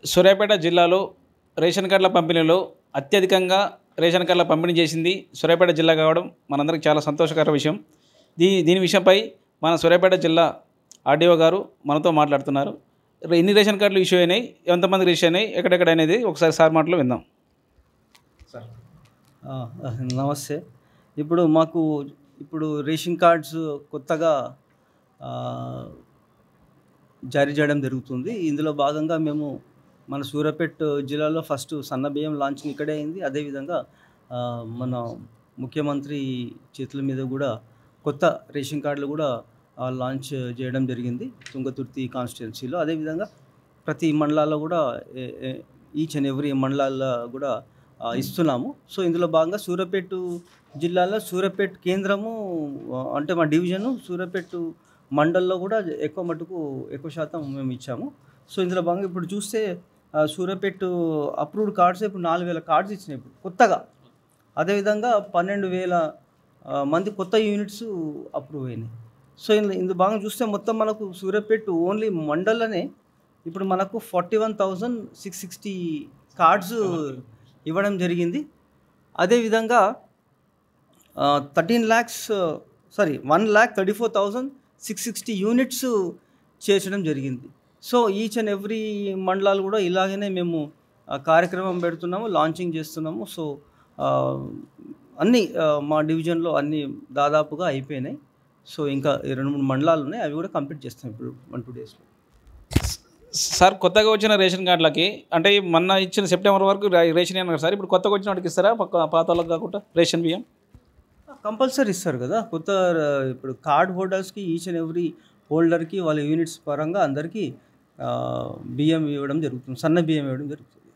సూర్యాపేట జిల్లాలో రేషన్ కార్డుల పంపిణీలో అత్యధికంగా రేషన్ కార్డుల పంపిణీ చేసింది సూర్యాపేట జిల్లా కావడం మనందరికీ చాలా సంతోషకర విషయం. దీని విషయంపై మన సూర్యాపేట జిల్లా ఆర్డీఓ గారు మనతో మాట్లాడుతున్నారు. ఎన్ని రేషన్ కార్డులు ఇష్యూ అయినాయి, ఎంతమంది రిజిస్టర్ అయినాయి, ఎక్కడెక్కడ అనేది ఒకసారి సార్ మాటలో విందాం. సార్ నమస్తే. ఇప్పుడు రేషన్ కార్డ్స్ కొత్తగా జారీ చేయడం జరుగుతుంది. ఇందులో భాగంగా మేము మన సూర్యాపేట జిల్లాలో ఫస్ట్ సన్న బియ్యం లాంచింగ్ ఇక్కడే అయింది. అదేవిధంగా మన ముఖ్యమంత్రి చేతుల మీద కూడా కొత్త రేషన్ కార్డులు కూడా లాంచ్ చేయడం జరిగింది తుంగతుర్తి కాన్స్టిట్యున్సీలో. అదేవిధంగా ప్రతి మండలాల్లో కూడా ఈచ్ అండ్ ఎవ్రీ మండలాల్లో కూడా ఇస్తున్నాము. సో ఇందులో భాగంగా సూర్యాపేట జిల్లాలో సూర్యాపేట కేంద్రము అంటే మా డివిజను సూర్యాపేట మండల్లో కూడా ఎక్కువ శాతం మేము ఇచ్చాము. సో ఇందులో భాగంగా ఇప్పుడు చూస్తే సూర్యాపేట అప్రూవ్డ్ కార్డ్స్ ఇప్పుడు 4,000 కార్డ్స్ ఇచ్చినాయి ఇప్పుడు కొత్తగా. అదేవిధంగా 12,000 మంది కొత్త యూనిట్స్ అప్రూవ్ అయినాయి. సో ఇందులో భాగంగా చూస్తే మొత్తం మనకు సూర్యాపేట ఓన్లీ మండల్లోనే ఇప్పుడు మనకు 41,660 కార్డ్స్ ఇవ్వడం జరిగింది. అదేవిధంగా 1,34,660 యూనిట్స్ చేర్చడం జరిగింది. సో ఈచ్ అండ్ ఎవ్రీ మండలాలు కూడా ఇలాగనే మేము కార్యక్రమం పెడుతున్నాము, లాంచింగ్ చేస్తున్నాము. సో అన్నీ మా డివిజన్లో అన్నీ దాదాపుగా అయిపోయినాయి. సో ఇంకా 2-3 మండలాలు ఉన్నాయి, అవి కూడా కంప్లీట్ చేస్తాం ఇప్పుడు 1-2 డేస్లో. సార్ కొత్తగా వచ్చిన రేషన్ కార్డులకి అంటే మొన్న ఇచ్చిన సెప్టెంబర్ వరకు రేషన్ అన్నారు సార్. ఇప్పుడు కొత్తగా వచ్చిన వాటికి ఇస్తారా పాత వాళ్ళకి కాకుండా రేషన్ బియ్యం? కంపల్సరీ ఇస్తారు కదా. ఇప్పుడు కార్డ్ హోల్డర్స్కి ఈచ్ అండ్ ఎవ్రీ హోల్డర్కి వాళ్ళ యూనిట్స్ పరంగా అందరికీ బియ్యం ఇవ్వడం జరుగుతుంది, సన్న బియ్యం ఇవ్వడం జరుగుతుంది.